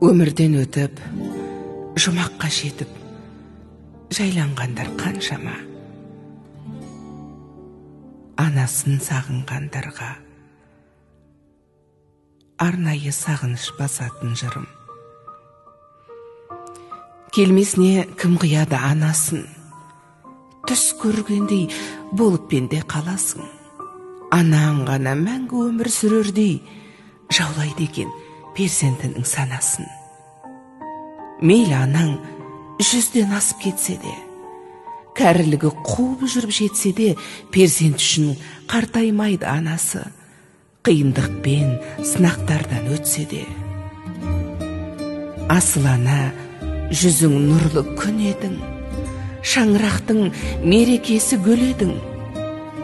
Өмірден өтіп, жұмаққа жетіп, жайланғандар қаншама. Анасын сағынғандарға арнайы сағыныш басатын жырым. Келмесіне кім қияды анасын, түс көргендей болып пенде қаласың. Анаң ғана мәңгі өмір сүрердей жаулайды екен перзентінің санасын. Мейлі анаң 100-ден асып кетсе де, кәрілігі қуып жүріп жетсе де, перзент үшін қартаймайды анасы, қиындықпен сынақтардан өтсе де. Асыл ана, жүзің нұрлы күн едің, шаңырақтың мерекесі гүл едің,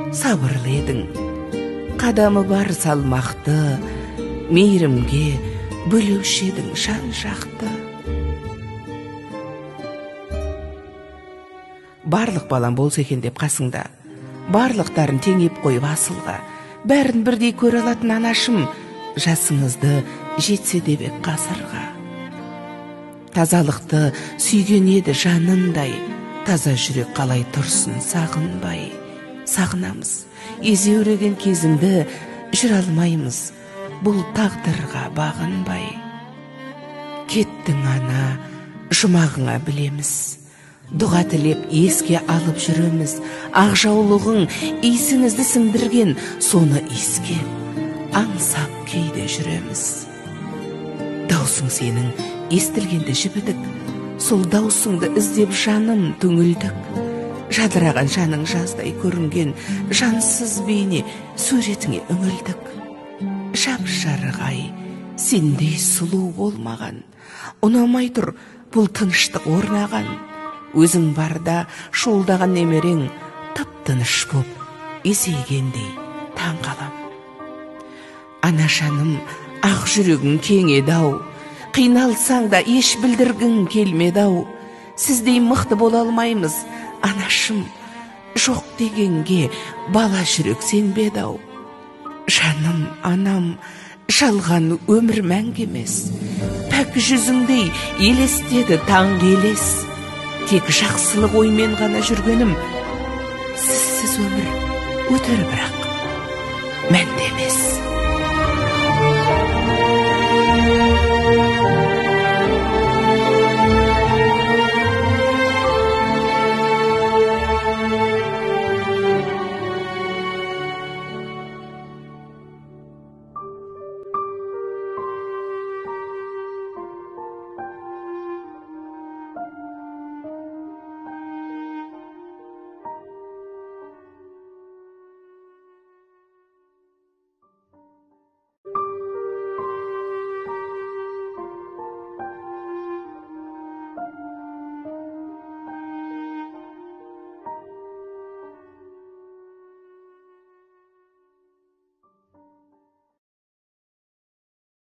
сабырлы едің, қадамы бар салмақты, мейірімге бөлеуші едің жан жақты. Барлық балам болса екен деп қасыңда, барлықтарын теңеп қойып асылға, бәрін бірдей көре алатын анашым, жасыңызды жетсе де бек ғасырға. Тазалықты сүйген еді жанындай, таза жүрек қалай тұрсын сағынбай. Сағынамыз, езеуреген кезіңді жүр алмаймыз, бұл тағдырға бағынбай. Кеттің ана, жұмағыңа білеміз, дұға тілеп еске алып жүреміз. Ақжаулығың исіңізді сіңдірген, соны иіскеп, аңсап кейде жүреміз. Даусың сенің естілгенді жібідік, сол даусыңды іздеп жаным түңілдік. Жадыраған жаның жаздай көрінген, жансыз бейне суретіңе үңілдік. Жап-жарық сендей сұлу болмаған, ұнамай тұр бұл тыныштық орнаған. Өзің барда шуылдаған немерең, тып-тыныш боп, есейгендей таң қалам. Ана жаным, ақ жүрегің кең еді-ау, қиналсаң да еш білдіргің келмеді-ау. Сіздей мықты бола алмаймыз, анашым, жоқ дегенге бала жүрек сенбеді-ау. Жаным, анам, жалған өмір мәңгі емес, пәк жүзіңдей елестеді таң елес. Тек жақсылық оймен ғана жүргенім, сізсіз өмір өтер бірақ мәнді емес.